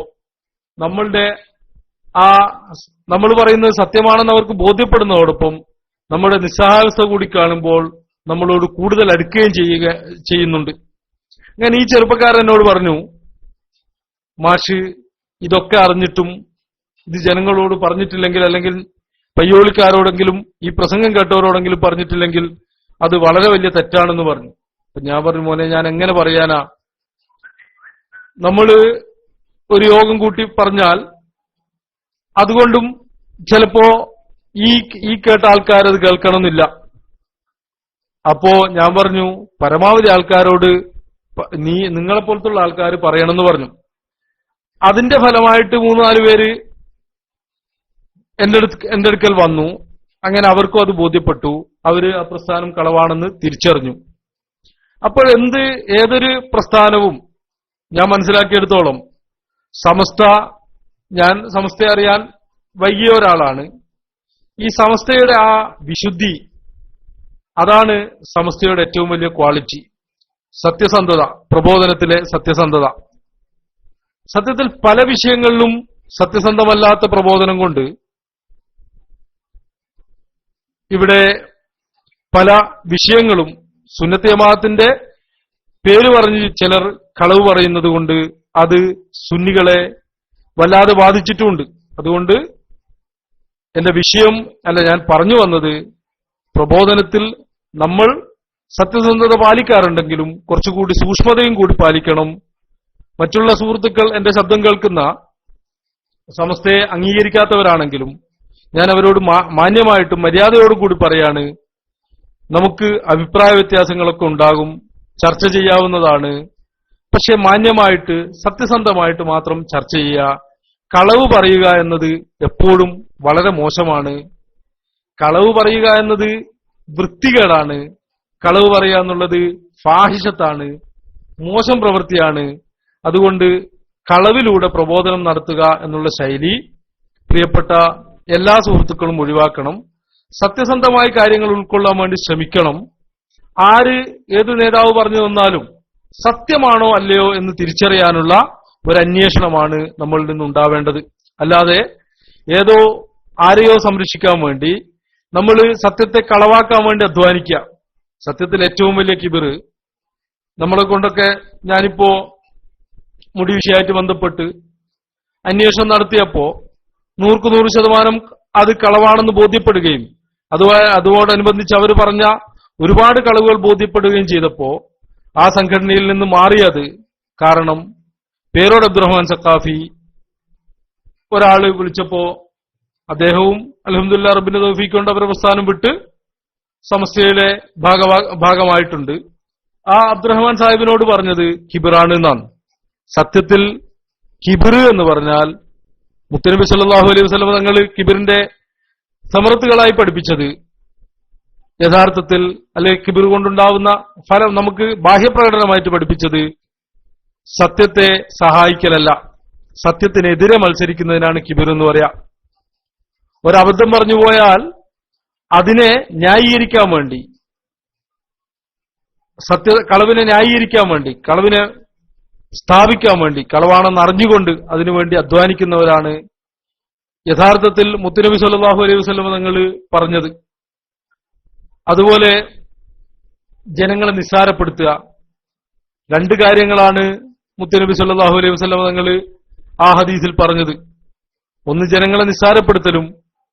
നമ്മൾ പറയുന്നത് സത്യമാണെന്ന് അവർക്ക് ബോധ്യപ്പെടുന്നതോടൊപ്പം നമ്മുടെ നിസ്സഹായാവസ്ഥ കൂടി കാണുമ്പോൾ നമ്മളോട് കൂടുതൽ അടുക്കുകയും ചെയ്യുന്നുണ്ട്. ഞാൻ ഈ ചെറുപ്പക്കാരൻ എന്നോട് പറഞ്ഞു, മാഷ് ഇതൊക്കെ അറിഞ്ഞിട്ടും ഇത് ജനങ്ങളോട് പറഞ്ഞിട്ടില്ലെങ്കിൽ, അല്ലെങ്കിൽ പയ്യോളിക്കാരോടെങ്കിലും ഈ പ്രസംഗം കേട്ടവരോടെങ്കിലും പറഞ്ഞിട്ടില്ലെങ്കിൽ അത് വളരെ വലിയ തെറ്റാണെന്ന് പറഞ്ഞു. അപ്പൊ ഞാൻ പറഞ്ഞു, മോനെ ഞാൻ എങ്ങനെ പറയാനാ? നമ്മള് ഒരു യോഗം കൂട്ടി പറഞ്ഞാൽ അതുകൊണ്ടും ചിലപ്പോ ഈ കേട്ട ആൾക്കാരത് കേൾക്കണമെന്നില്ല. അപ്പോ ഞാൻ പറഞ്ഞു, പരമാവധി ആൾക്കാരോട് നിങ്ങളെപ്പോലത്തുള്ള ആൾക്കാർ പറയണമെന്ന് പറഞ്ഞു. അതിന്റെ ഫലമായിട്ട് 3-4 പേര് എന്റെ അടുക്കൽ വന്നു. അങ്ങനെ അവർക്കും അത് ബോധ്യപ്പെട്ടു. അവര് ആ പ്രസ്ഥാനം കളവാണെന്ന് തിരിച്ചറിഞ്ഞു. അപ്പോൾ ഏതൊരു പ്രസ്ഥാനവും ഞാൻ മനസ്സിലാക്കിയെടുത്തോളം സമസ്ത ഞാൻ സമസ്തയെ അറിയാൻ വൈകിയ ഒരാളാണ്. ഈ സമസ്തയുടെ ആ വിശുദ്ധി, അതാണ് സമസ്തയുടെ ഏറ്റവും വലിയ ക്വാളിറ്റി. സത്യസന്ധത, പ്രബോധനത്തിലെ സത്യസന്ധത. സത്യത്തിൽ പല വിഷയങ്ങളിലും സത്യസന്ധമല്ലാത്ത പ്രബോധനം കൊണ്ട് ഇവിടെ പല വിഷയങ്ങളും സുന്നത്ത് ജമാഅത്തിന്റെ പേര് പറഞ്ഞ് ചിലർ കളവ് പറയുന്നത് കൊണ്ട് അത് സുന്നികളെ വല്ലാതെ ബാധിച്ചിട്ടുമുണ്ട്. അതുകൊണ്ട് എന്റെ വിഷയം അല്ല, ഞാൻ പറഞ്ഞു വന്നത്, പ്രബോധനത്തിൽ നമ്മൾ സത്യസന്ധത പാലിക്കാറുണ്ടെങ്കിലും കുറച്ചുകൂടി സൂക്ഷ്മതയും കൂടി പാലിക്കണം. മറ്റുള്ള സുഹൃത്തുക്കൾ എന്റെ ശബ്ദം കേൾക്കുന്ന സമസ്തയെ അംഗീകരിക്കാത്തവരാണെങ്കിലും ഞാൻ അവരോട് മാന്യമായിട്ടും മര്യാദയോടും കൂടി പറയാണ്, നമുക്ക് അഭിപ്രായ വ്യത്യാസങ്ങളൊക്കെ ഉണ്ടാകും, ചർച്ച ചെയ്യാവുന്നതാണ്. പക്ഷെ മാന്യമായിട്ട് സത്യസന്ധമായിട്ട് മാത്രം ചർച്ച ചെയ്യുക. കളവ് പറയുക എന്നത് എപ്പോഴും വളരെ മോശമാണ്. കളവ് പറയുക എന്നത് വൃത്തികേടാണ്. കളവ് പറയുക എന്നുള്ളത് ഫാഹിഷത്താണ്, മോശം പ്രവൃത്തിയാണ്. അതുകൊണ്ട് കളവിലൂടെ പ്രബോധനം നടത്തുക എന്നുള്ള ശൈലി പ്രിയപ്പെട്ട എല്ലാ സുഹൃത്തുക്കളും ഒഴിവാക്കണം. സത്യസന്ധമായ കാര്യങ്ങൾ ഉൾക്കൊള്ളാൻ വേണ്ടി ശ്രമിക്കണം. ആര് ഏത് നേതാവ് പറഞ്ഞു തന്നാലും സത്യമാണോ അല്ലയോ എന്ന് തിരിച്ചറിയാനുള്ള ഒരു അന്വേഷണമാണ് നമ്മളിൽ നിന്നുണ്ടാവേണ്ടത്. അല്ലാതെ ഏതോ ആരെയോ സംരക്ഷിക്കാൻ വേണ്ടി നമ്മൾ സത്യത്തെ കളവാക്കാൻ വേണ്ടി അധ്വാനിക്കുക. സത്യത്തിൽ ഏറ്റവും വലിയ കിബിറ് നമ്മളെ കൊണ്ടൊക്കെ, ഞാനിപ്പോ മുടി വിഷയമായിട്ട് ബന്ധപ്പെട്ട് അന്വേഷണം നടത്തിയപ്പോ 100% അത് കളവാണെന്ന് ബോധ്യപ്പെടുകയും അതോടനുബന്ധിച്ച് അവർ പറഞ്ഞ ഒരുപാട് കളവുകൾ ബോധ്യപ്പെടുകയും ചെയ്തപ്പോ ആ സംഘടനയിൽ നിന്ന് മാറിയത് കാരണം പേരോട് അബ്ദുറഹ്മാൻ സഖാഫി ഒരാള് വിളിച്ചപ്പോ അദ്ദേഹവും അൽഹംദുലില്ലാഹ് റബ്ബിന്റെ തൗഫീഖ് കൊണ്ട് അവരുടെ പ്രസ്ഥാനം വിട്ട് സമസ്തയിലെ ഭാഗമായിട്ടുണ്ട്. ആ അബ്ദുറഹ്മാൻ സാഹിബിനോട് പറഞ്ഞത് കിബിറാണ് എന്നാണ്. സത്യത്തിൽ കിബിർ എന്ന് പറഞ്ഞാൽ മുത്തനബി സല്ലല്ലാഹു അലൈഹി വസല്ലം തങ്ങൾ കിബിറിന്റെ സമർത്ഥകളായി പഠിപ്പിച്ചത് യഥാർത്ഥത്തിൽ, അല്ലെ കിബിർ കൊണ്ടുണ്ടാവുന്ന ഫലം നമുക്ക് ബാഹ്യപ്രകടനമായിട്ട് പഠിപ്പിച്ചത് സത്യത്തെ സഹായിക്കലല്ല, സത്യത്തിനെതിരെ മത്സരിക്കുന്നതിനാണ് കിബിർ എന്ന് പറയാ. ഒരബദ്ധം പറഞ്ഞു പോയാൽ അതിനെ ന്യായീകരിക്കാൻ വേണ്ടി, കളവിനെ ന്യായീകരിക്കാൻ വേണ്ടി, കളവിനെ സ്ഥാപിക്കാൻ വേണ്ടി, കളവാണെന്ന് അറിഞ്ഞുകൊണ്ട് അതിനുവേണ്ടി അധ്വാനിക്കുന്നവരാണ് യഥാർത്ഥത്തിൽ മുത്തുനബി സല്ലല്ലാഹു അലൈഹി വസല്ലം തങ്ങൾ പറഞ്ഞത്. അതുപോലെ ജനങ്ങളെ നിസ്സാരപ്പെടുത്തുക. രണ്ട് കാര്യങ്ങളാണ് മുത്തുനബി സല്ലല്ലാഹു അലൈഹി വസല്ലം തങ്ങൾ ആ ഹദീസിൽ പറഞ്ഞത്. ഒന്ന് ജനങ്ങളെ നിസ്സാരപ്പെടുത്തലും,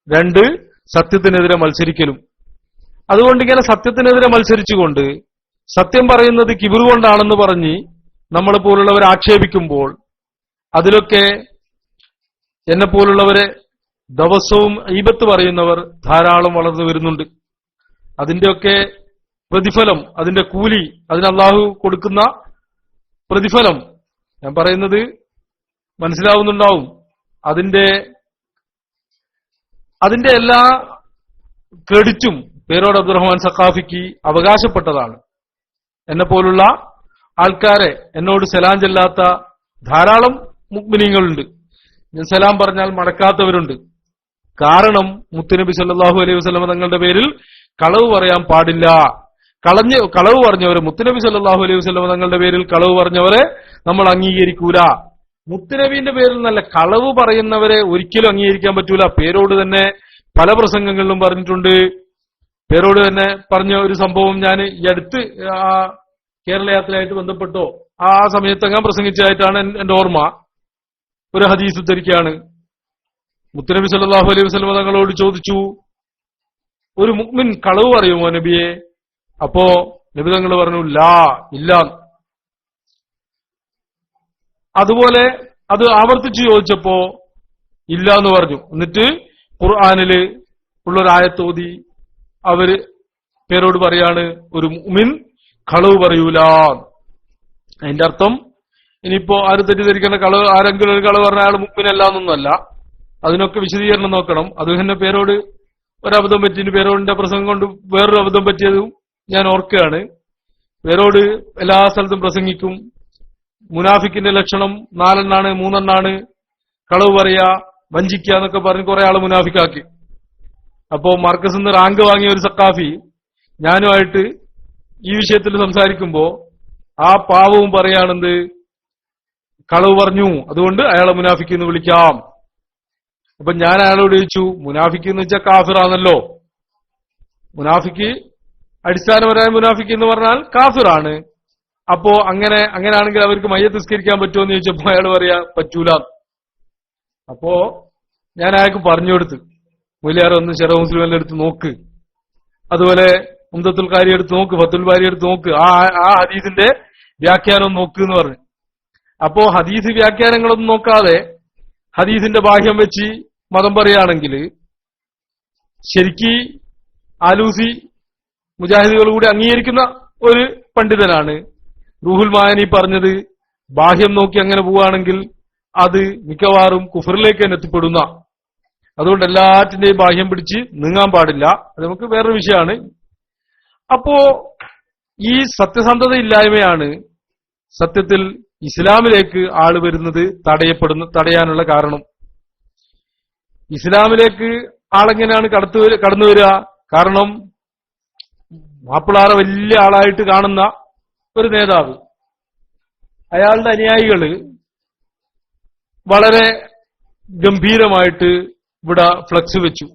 രണ്ട് സത്യത്തിനെതിരെ മത്സരിക്കലും. അതുകൊണ്ട് ഇങ്ങനെ സത്യത്തിനെതിരെ മത്സരിച്ചുകൊണ്ട് സത്യം പറയുന്നത് കിബിർ കൊണ്ടാണെന്ന് പറഞ്ഞ് നമ്മളെ പോലുള്ളവരെ ആക്ഷേപിക്കുമ്പോൾ അതിലൊക്കെ എന്നെ പോലുള്ളവരെ ദിവസവും ഈബത്ത് പറയുന്നവർ ധാരാളം വളർന്നു വരുന്നുണ്ട്. അതിന്റെയൊക്കെ പ്രതിഫലം, അതിന്റെ കൂലി, അതിന് അള്ളാഹു കൊടുക്കുന്ന പ്രതിഫലം ഞാൻ പറയുന്നത് മനസ്സിലാവുന്നുണ്ടാവും. അതിന്റെ എല്ലാ ക്രെഡിറ്റും പേരോട് അബ്ദുറഹ്മാൻ സഖാഫിക്ക് അവകാശപ്പെട്ടതാണ്. എന്നെ പോലുള്ള ആൾക്കാരെ, എന്നോട് സലാം ചെല്ലാത്ത ധാരാളം മുഅ്മിനീങ്ങളുണ്ട്. ഞാൻ സലാം പറഞ്ഞാൽ മടക്കാത്തവരുണ്ട്. കാരണം മുത്തുനബി സല്ലല്ലാഹു അലൈഹി വസല്ലം തങ്ങളുടെ പേരിൽ കളവ് പറയാൻ പാടില്ല. കളവ് പറഞ്ഞവരെ, മുത്തുനബി സല്ലല്ലാഹു അലൈഹി വസല്ലം തങ്ങളുടെ പേരിൽ കളവ് പറഞ്ഞവരെ നമ്മൾ അംഗീകരിക്കൂല. മുത്തുനബീന്റെ പേരിൽ നല്ല കളവ് പറയുന്നവരെ ഒരിക്കലും അംഗീകരിക്കാൻ പറ്റൂല. പേരോട് തന്നെ പല പ്രസംഗങ്ങളിലും പറഞ്ഞിട്ടുണ്ട്. പേരോട് തന്നെ പറഞ്ഞ ഒരു സംഭവം ഞാൻ ഈ അടുത്ത് കേരള യാത്രയായിട്ട് ബന്ധപ്പെട്ടോ ആ സമയത്തങ്ങാൻ പ്രസംഗിച്ചതായിട്ടാണ് എന്റെ ഓർമ്മ. ഒരു ഹദീസ് ഉദ്ധരിക്കുകയാണ്. മുത്തുനബി സല്ലല്ലാഹു അലൈഹി വസല്ലം തങ്ങളോട് ചോദിച്ചു, ഒരു മുഅ്മിൻ കളവ് പറയുമോ നബിയെ? അപ്പോ നബി തങ്ങൾ പറഞ്ഞു, ഇല്ല. അതുപോലെ അത് ആവർത്തിച്ചു ചോദിച്ചപ്പോ ഇല്ല എന്ന് പറഞ്ഞു. എന്നിട്ട് ഖുർആനില് ഉള്ളൊരായത്ത് ഓതി അവര് പേരോട് പറയാണ്, ഒരു മുഅ്മിൻ കളവ് പറയൂല. അതിന്റെ അർത്ഥം ഇനിയിപ്പോ ആരും തെറ്റിദ്ധരിക്കേണ്ട, ആരെങ്കിലും ഒരു കളവ് പറഞ്ഞ അയാൾ മുഅ്മിനല്ല എന്നൊന്നുമല്ല. അതിനൊക്കെ വിശദീകരണം നോക്കണം. അത് തന്നെ പേരോട് ഒരബദ്ധം പറ്റിയിട്ട് പേരോടിന്റെ പ്രസംഗം കൊണ്ട് വേറൊരു അബദ്ധം പറ്റിയതും ഞാൻ ഓർക്കുകയാണ്. പേരോട് എല്ലാ സ്ഥലത്തും പ്രസംഗിക്കും. മുനാഫിക്കിന്റെ ലക്ഷണം 4 3 കളവ് പറയാ, വഞ്ചിക്കുക എന്നൊക്കെ പറഞ്ഞ് കുറെ ആള് മുനാഫിക്കാക്കി. അപ്പോ മാർക്കസിൽ നിന്ന് റാങ്ക് വാങ്ങിയ ഒരു സക്കാഫി ഞാനുമായിട്ട് ഈ വിഷയത്തിൽ സംസാരിക്കുമ്പോ ആ പാവവും പറയാണെന്ത്, കളവ് പറഞ്ഞു, അതുകൊണ്ട് അയാളെ മുനാഫിക്ക് എന്ന് വിളിക്കാം. അപ്പൊ ഞാൻ അയാളോട് ചോദിച്ചു, മുനാഫിക്ക് എന്ന് വെച്ചാൽ കാഫിറാണല്ലോ, മുനാഫിക്ക് അടിസ്ഥാനപരമായ മുനാഫിക്ക് എന്ന് പറഞ്ഞാൽ കാഫിറാണ്. അപ്പോ അങ്ങനെയാണെങ്കിൽ അവർക്ക് മയ്യത്ത് നിസ്കരിക്കാൻ പറ്റുമോ എന്ന് ചോദിച്ചപ്പോ അയാൾ പറയാ പറ്റൂല. അപ്പോ ഞാൻ അയാൾക്ക് പറഞ്ഞു കൊടുത്ത്, മുലിയാർ ഒന്ന് ശറഫ് മുസ്ലിം എടുത്ത് നോക്ക്, അതുപോലെ ഉംദത്തുൽ ഖാരി എടുത്ത് നോക്ക്, ഫത്തുൽ ബാരി എടുത്ത് നോക്ക്, ആ ഹദീസിന്റെ വ്യാഖ്യാനം നോക്ക് എന്ന് പറഞ്ഞു. അപ്പോ ഹദീസ് വ്യാഖ്യാനങ്ങളൊന്നും നോക്കാതെ ഹദീസിന്റെ ബാഹ്യം വെച്ച് മതം പറയുകയാണെങ്കിൽ ശരിക്ക് ആലൂസി മുജാഹിദുകൾ കൂടി അംഗീകരിക്കുന്ന ഒരു പണ്ഡിതനാണ്. റൂഹുൽ മാനി പറഞ്ഞത് ബാഹ്യം നോക്കി അങ്ങനെ പോവുകയാണെങ്കിൽ അത് മിക്കവാറും കുഫറിലേക്ക് തന്നെ എത്തിപ്പെടുന്ന, അതുകൊണ്ട് എല്ലാറ്റിന്റെയും ബാഹ്യം പിടിച്ച് നീങ്ങാൻ പാടില്ല. അത് നമുക്ക് വേറൊരു വിഷയമാണ്. അപ്പോ ഈ സത്യസന്ധത ഇല്ലായ്മയാണ് സത്യത്തിൽ ഇസ്ലാമിലേക്ക് ആള് വരുന്നത് തടയാനുള്ള കാരണം. ഇസ്ലാമിലേക്ക് ആളെങ്ങനെയാണ് കടന്നു വരിക? കാരണം മാപ്പിളാറ വലിയ ആളായിട്ട് കാണുന്ന ഒരു നേതാവ്, അയാളുടെ അനുയായികള് വളരെ ഗംഭീരമായിട്ട് ഇവിടെ ഫ്ലക്സ് വെച്ചു.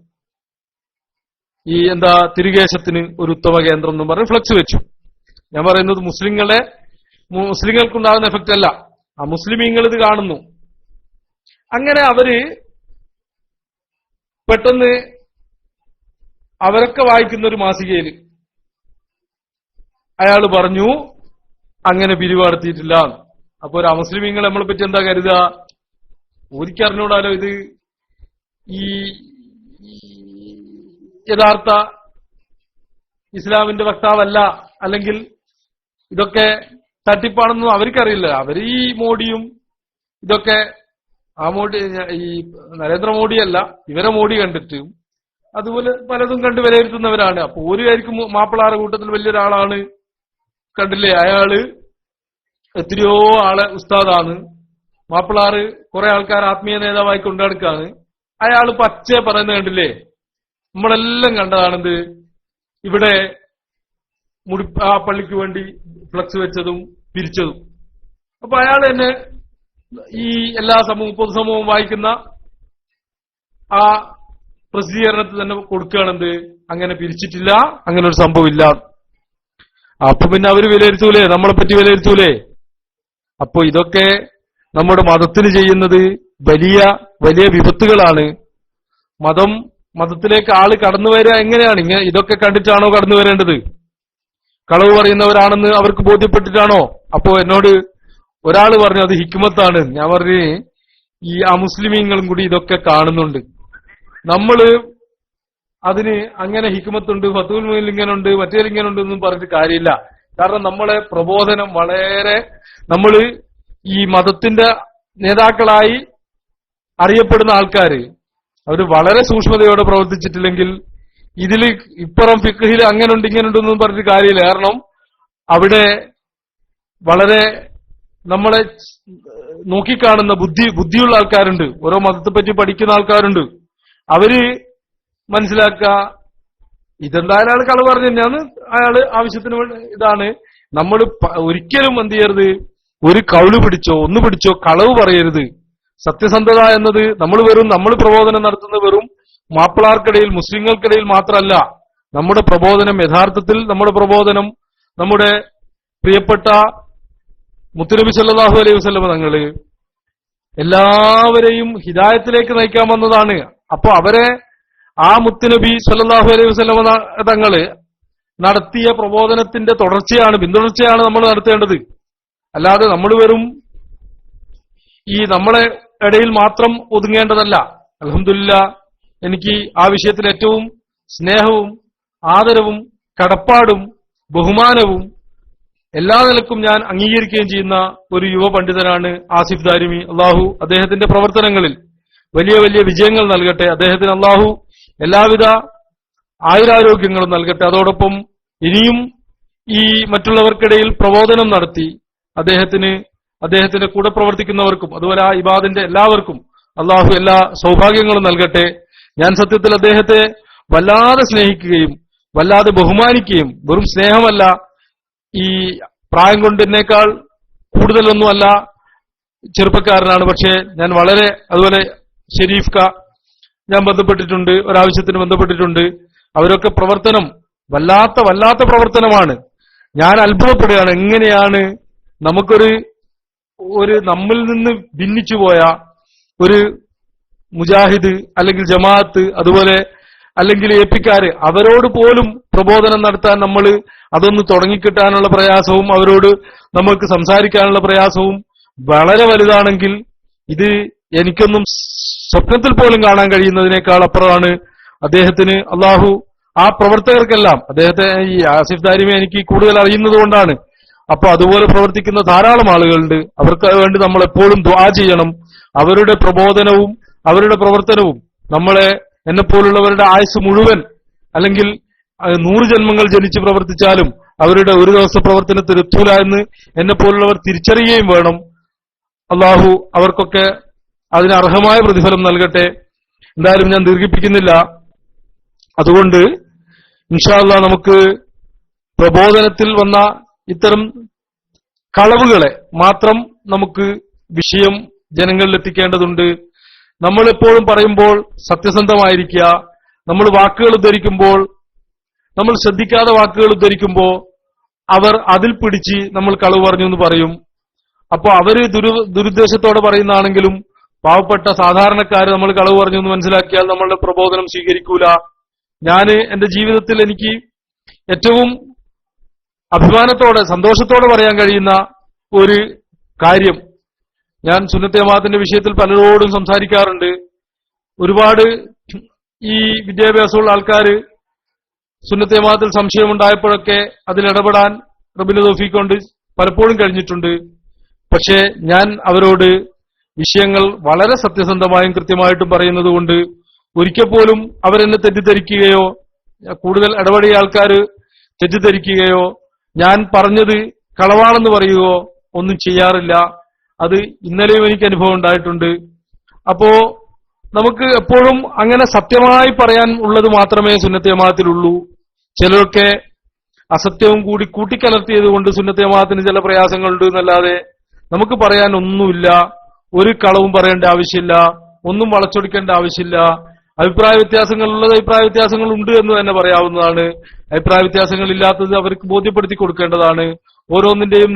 ഈ തിരുകേശത്തിന് ഒരു ഉത്തമ കേന്ദ്രം എന്ന് പറഞ്ഞ് ഫ്ലക്സ് വെച്ചു. ഞാൻ പറയുന്നത് മുസ്ലിങ്ങൾക്കുണ്ടാകുന്ന എഫക്റ്റ് അല്ല, ആ മുസ്ലിമീങ്ങൾ ഇത് കാണുന്നു. അങ്ങനെ അവര് പെട്ടെന്ന് അവരൊക്കെ വായിക്കുന്ന ഒരു മാസികയിൽ അയാൾ പറഞ്ഞു അങ്ങനെ പിരിവ് നടത്തിയിട്ടില്ല. അപ്പൊ ഒരു അമുസ്ലിമീങ്ങൾ നമ്മളെ പറ്റി എന്താ കരുതുക? ഒരിക്കറിഞ്ഞൂടാലോ ഇത് ഈ യഥാർത്ഥ ഇസ്ലാമിന്റെ വക്താവല്ല, അല്ലെങ്കിൽ ഇതൊക്കെ തട്ടിപ്പാണെന്നും അവർക്കറിയില്ല. അവർ ഈ മോഡിയും ഇതൊക്കെ ആ മോഡി, ഈ നരേന്ദ്രമോദിയല്ല ഇവരെ മോഡി കണ്ടിട്ട് അതുപോലെ പലതും കണ്ട് വിലയിരുത്തുന്നവരാണ്. അപ്പൊ ഒരു കാര്യം മാപ്പിളാറ് കൂട്ടത്തിൽ വലിയൊരാളാണ്, കണ്ടില്ലേ, അയാള് എത്രയോ ആളെ ഉസ്താദാണ്, മാപ്പിളാറ് കുറെ ആൾക്കാർ ആത്മീയ നേതാവായി കൊണ്ടുനടക്കാണ്. അയാള് പച്ച പറയുന്നത് കണ്ടില്ലേ, നമ്മളെല്ലാം കണ്ടതാണെന്ത്, ഇവിടെ ആ പള്ളിക്ക് വേണ്ടി ഫ്ലക്സ് വെച്ചതും പിരിച്ചതും. അപ്പൊ അയാൾ തന്നെ ഈ എല്ലാ പൊതുസമൂഹവും വായിക്കുന്ന ആ പ്രസിദ്ധീകരണത്തിൽ തന്നെ കൊടുക്കുകയാണെന്ത്, അങ്ങനെ പിരിച്ചിട്ടില്ല, അങ്ങനെ ഒരു സംഭവമില്ല. അപ്പൊ പിന്നെ അവര് വിലയിരുത്തൂലേ, നമ്മളെ പറ്റി വിലയിരുത്തൂലേ? അപ്പൊ ഇതൊക്കെ നമ്മുടെ മതത്തിന് ചെയ്യുന്നത് വലിയ വലിയ വിപത്തുകളാണ്. മതത്തിലേക്ക് ആള് കടന്നു വരിക എങ്ങനെയാണ്? ഇതൊക്കെ കണ്ടിട്ടാണോ കടന്നു വരേണ്ടത്? കളവ് പറയുന്നവരാണെന്ന് അവർക്ക് ബോധ്യപ്പെട്ടിട്ടാണോ? അപ്പോ എന്നോട് ഒരാള് പറഞ്ഞു അത് ഹിക്മത്താണ്. ഞാൻ പറഞ്ഞു ഈ അമുസ്ലിമീങ്ങളും കൂടി ഇതൊക്കെ കാണുന്നുണ്ട്, നമ്മള് അതിന് അങ്ങനെ ഹിക്മത്തുണ്ട്, ഫത്തുൽ മുയിൽ ഇങ്ങനുണ്ട്, മറ്റേലിങ്ങനുണ്ട് എന്നും പറഞ്ഞിട്ട് കാര്യമില്ല. കാരണം നമ്മളെ പ്രബോധനം വളരെ, നമ്മള് ഈ മതത്തിന്റെ നേതാക്കളായി അറിയപ്പെടുന്ന ആൾക്കാര് അവര് വളരെ സൂക്ഷ്മതയോടെ പ്രവർത്തിച്ചിട്ടില്ലെങ്കിൽ ഇതില് ഇപ്പുറം ഫിഖ്ഹിൽ അങ്ങനുണ്ട് ഇങ്ങനുണ്ടെന്നും പറഞ്ഞിട്ട് കാര്യമില്ല. കാരണം അവിടെ വളരെ നമ്മളെ നോക്കിക്കാണുന്ന ബുദ്ധിയുള്ള ആൾക്കാരുണ്ട്, ഓരോ മതത്തെ പറ്റി പഠിക്കുന്ന ആൾക്കാരുണ്ട്. അവര് മനസ്സിലാക്കുക ഇതെന്തായാലും അയാൾ കളവ് പറഞ്ഞു തന്നെയാണ്, അയാള് ആവശ്യത്തിന് ഇതാണ്. നമ്മൾ ഒരിക്കലും എന്ത് ചെയ്യരുത്, ഒരു കൗള് പിടിച്ചോ ഒന്ന് പിടിച്ചോ കളവ് പറയരുത്. സത്യസന്ധത എന്നത് നമ്മൾ പ്രബോധനം നടത്തുന്ന വെറും മാപ്പിളാർക്കിടയിൽ മുസ്ലിങ്ങൾക്കിടയിൽ മാത്രമല്ല. നമ്മുടെ പ്രബോധനം യഥാർത്ഥത്തിൽ നമ്മുടെ പ്രിയപ്പെട്ട മുത്തുനബി സല്ലല്ലാഹു അലൈഹി വസല്ലം തങ്ങള് എല്ലാവരെയും ഹിദായത്തിലേക്ക് നയിക്കാൻ വന്നതാണ്. അപ്പൊ അവരെ ആ മുത്തുനബി സല്ലല്ലാഹു അലൈഹി വസല്ലം തങ്ങള് നടത്തിയ പ്രബോധനത്തിന്റെ പിന്തുടർച്ചയാണ് നമ്മൾ നടത്തേണ്ടത്. അല്ലാതെ നമ്മൾ വെറും ഈ നമ്മളെ ഇടയിൽ മാത്രം ഒതുങ്ങേണ്ടതല്ല. അൽഹംദുലില്ലാഹ് എനിക്ക് ആ വിഷയത്തിൽ ഏറ്റവും സ്നേഹവും ആദരവും കടപ്പാടും ബഹുമാനവും എല്ലാ നിലക്കും ഞാൻ അംഗീകരിക്കുകയും ചെയ്യുന്ന ഒരു യുവ പണ്ഡിതനാണ് ആസിഫ് ദാരിമി. അള്ളാഹു അദ്ദേഹത്തിന്റെ പ്രവർത്തനങ്ങളിൽ വലിയ വലിയ വിജയങ്ങൾ നൽകട്ടെ. അദ്ദേഹത്തിന് അള്ളാഹു എല്ലാവിധ ആയുരാരോഗ്യങ്ങളും നൽകട്ടെ. അതോടൊപ്പം ഇനിയും ഈ മറ്റുള്ളവർക്കിടയിൽ പ്രബോധനം നടത്തി അദ്ദേഹത്തിന്റെ കൂടെ പ്രവർത്തിക്കുന്നവർക്കും അതുപോലെ ആ ഇബാദിന്റെ എല്ലാവർക്കും അള്ളാഹു എല്ലാ സൗഭാഗ്യങ്ങളും നൽകട്ടെ. ഞാൻ സത്യത്തിൽ അദ്ദേഹത്തെ വല്ലാതെ സ്നേഹിക്കുകയും വല്ലാതെ ബഹുമാനിക്കുകയും, വെറും സ്നേഹമല്ല, ഈ പ്രായം കൊണ്ട് എന്നേക്കാൾ കൂടുതലൊന്നുമല്ല, ചെറുപ്പക്കാരനാണ്. പക്ഷേ ഞാൻ വളരെ, അതുപോലെ ഷെരീഫ് ക ഞാൻ ബന്ധപ്പെട്ടിട്ടുണ്ട്, ഒരാവശ്യത്തിന് ബന്ധപ്പെട്ടിട്ടുണ്ട്. അവരൊക്കെ പ്രവർത്തനം വല്ലാത്ത പ്രവർത്തനമാണ്. ഞാൻ അത്ഭുതപ്പെടുകയാണ്, എങ്ങനെയാണ് നമുക്കൊരു നമ്മിൽ നിന്ന് ഭിന്നിച്ചുപോയ ഒരു മുജാഹിദ് അല്ലെങ്കിൽ ജമാഅത്ത്, അതുപോലെ അല്ലെങ്കിൽ എപിക്കാര്, അവരോട് പോലും പ്രബോധനം നടത്താൻ നമ്മൾ അതൊന്ന് തുടങ്ങിക്കിട്ടാനുള്ള പ്രയാസവും അവരോട് നമ്മൾക്ക് സംസാരിക്കാനുള്ള പ്രയാസവും വളരെ വലുതാണെങ്കിൽ, ഇത് എനിക്കൊന്നും സ്വപ്നത്തിൽ പോലും കാണാൻ കഴിയുന്നതിനേക്കാൾ അപ്പുറമാണ്. അദ്ദേഹത്തിന് അള്ളാഹു ആ പ്രവർത്തകർക്കെല്ലാം, അദ്ദേഹത്തെ ഈ ആസിഫ് ദാരിമെ എനിക്ക് കൂടുതൽ അറിയുന്നത് കൊണ്ടാണ്. അപ്പൊ അതുപോലെ പ്രവർത്തിക്കുന്ന ധാരാളം ആളുകളുണ്ട്. അവർക്ക് വേണ്ടി നമ്മൾ എപ്പോഴും ദുആ ചെയ്യണം. അവരുടെ പ്രബോധനവും അവരുടെ പ്രവർത്തനവും എന്നെപ്പോലുള്ളവരുടെ ആയുസ് മുഴുവൻ, അല്ലെങ്കിൽ 100 ജന്മങ്ങൾ ജനിച്ച് പ്രവർത്തിച്ചാലും അവരുടെ ഒരു ദിവസത്തെ പ്രവർത്തനത്തിൽ എത്തൂല എന്ന് എന്നെപ്പോലുള്ളവർ തിരിച്ചറിയുകയും വേണം. അള്ളാഹു അവർക്കൊക്കെ അതിന് അർഹമായ പ്രതിഫലം നൽകട്ടെ. എന്തായാലും ഞാൻ ദീർഘിപ്പിക്കുന്നില്ല. അതുകൊണ്ട് ഇൻഷാ അല്ലാഹ് നമുക്ക് പ്രബോധനത്തിൽ വന്ന ഇത്തരം കളവുകളെ മാത്രം നമുക്ക് വിഷയം ജനങ്ങളിൽ എത്തിക്കേണ്ടതുണ്ട്. നമ്മൾ എപ്പോഴും പറയുമ്പോൾ സത്യസന്ധമായിരിക്കുക. നമ്മൾ വാക്കുകൾ ഉദ്ധരിക്കുമ്പോൾ, നമ്മൾ ശ്രദ്ധിക്കാതെ വാക്കുകൾ ഉദ്ധരിക്കുമ്പോൾ അവർ അതിൽ പിടിച്ച് നമ്മൾ കളവ് പറഞ്ഞു എന്ന് പറയും. അപ്പൊ അവര് ദുരുദ്ദേശത്തോടെ പറയുന്നതാണെങ്കിലും പാവപ്പെട്ട സാധാരണക്കാര് നമ്മൾ കളവ് പറഞ്ഞു എന്ന് മനസ്സിലാക്കിയാൽ നമ്മളുടെ പ്രബോധനം സ്വീകരിക്കൂല. ഞാന് എന്റെ ജീവിതത്തിൽ എനിക്ക് ഏറ്റവും അഭിമാനത്തോടെ സന്തോഷത്തോടെ പറയാൻ കഴിയുന്ന ഒരു കാര്യം, ഞാൻ സുന്നത്ത് ജമാഅത്തിന്റെ വിഷയത്തിൽ പലരോടും സംസാരിക്കാറുണ്ട്. ഒരുപാട് ഈ വിദ്യാഭ്യാസമുള്ള ആൾക്കാര് സുന്നത്ത് ജമാഅത്തിൽ സംശയമുണ്ടായപ്പോഴൊക്കെ അതിലിടപെടാൻ റബ്ബിന്റെ തൗഫീഖ് കൊണ്ട് പലപ്പോഴും കഴിഞ്ഞിട്ടുണ്ട്. പക്ഷേ ഞാൻ അവരോട് വിഷയങ്ങൾ വളരെ സത്യസന്ധമായും കൃത്യമായിട്ടും പറയുന്നത് കൊണ്ട് ഒരിക്കൽ പോലും അവരെന്നെ തെറ്റിദ്ധരിക്കുകയോ, കൂടുതൽ ഇടപെടിയ ആൾക്കാർ തെറ്റിദ്ധരിക്കുകയോ, ഞാൻ പറഞ്ഞത് കളവാണെന്ന് പറയുകയോ ഒന്നും ചെയ്യാറില്ല. അത് ഇന്നലെയും എനിക്ക് അനുഭവം ഉണ്ടായിട്ടുണ്ട്. അപ്പോ നമുക്ക് എപ്പോഴും അങ്ങനെ സത്യമായി പറയാൻ ഉള്ളത് മാത്രമേ സുന്നത്ത് ജമാഅത്തിലുള്ളൂ. ചിലരൊക്കെ അസത്യവും കൂടി കൂട്ടിക്കലർത്തിയത് കൊണ്ട് സുന്നത്ത് ജമാഅത്തിന് ചില പ്രയാസങ്ങളുണ്ട് എന്നല്ലാതെ നമുക്ക് പറയാൻ ഒന്നുമില്ല. ഒരു കളവും പറയേണ്ട ആവശ്യമില്ല, ഒന്നും വളച്ചൊടിക്കേണ്ട ആവശ്യമില്ല. അഭിപ്രായ വ്യത്യാസങ്ങളുള്ളത് അഭിപ്രായ വ്യത്യാസങ്ങൾ ഉണ്ട് എന്ന് തന്നെ പറയാവുന്നതാണ്. അഭിപ്രായ വ്യത്യാസങ്ങൾ ഇല്ലാത്തത് അവർക്ക് ബോധ്യപ്പെടുത്തി കൊടുക്കേണ്ടതാണ്. ഓരോന്നിന്റെയും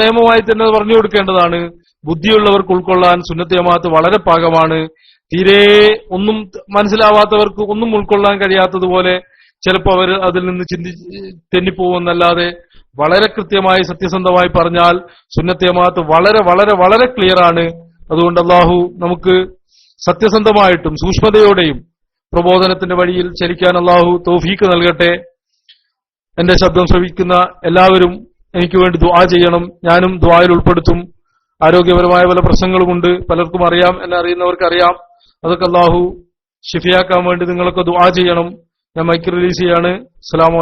നിയമമായി തന്നെ പറഞ്ഞു കൊടുക്കേണ്ടതാണ്. ബുദ്ധിയുള്ളവർക്ക് ഉൾക്കൊള്ളാൻ സുന്നത്ത് ജമാഅത്ത് വളരെ പാകമാണ്. തീരെ ഒന്നും മനസ്സിലാവാത്തവർക്ക് ഒന്നും ഉൾക്കൊള്ളാൻ കഴിയാത്തതുപോലെ ചിലപ്പോൾ അവർ അതിൽ നിന്ന് തെന്നിപ്പോകുമെന്നല്ലാതെ വളരെ കൃത്യമായി സത്യസന്ധമായി പറഞ്ഞാൽ സുന്നത്ത് ജമാഅത്ത് വളരെ വളരെ വളരെ ക്ലിയർ ആണ്. അതുകൊണ്ട് അല്ലാഹു നമുക്ക് സത്യസന്ധമായിട്ടും സൂക്ഷ്മതയോടെയും പ്രബോധനത്തിന്റെ വഴിയിൽ ചലിക്കാൻ അല്ലാഹു തൗഫീഖ് നൽകട്ടെ. എന്റെ ശബ്ദം ശ്രവിക്കുന്ന എല്ലാവരും എനിക്ക് വേണ്ടി ദുആ ചെയ്യണം. ഞാനും ദുആയിൽ ഉൾപ്പെടുത്തും. ആരോഗ്യപരമായ പല പ്രശ്നങ്ങളുമുണ്ട്, പലർക്കും അറിയാം, എന്നെ അറിയുന്നവർക്ക് അറിയാം. അതൊക്കെ അല്ലാഹു ശിഫിയാക്കാൻ വേണ്ടി നിങ്ങളൊക്കെ ദുആ ചെയ്യണം. ഞാൻ മൈക്ക് റിലീസ് ചെയ്യാണ്. അസ്സലാമു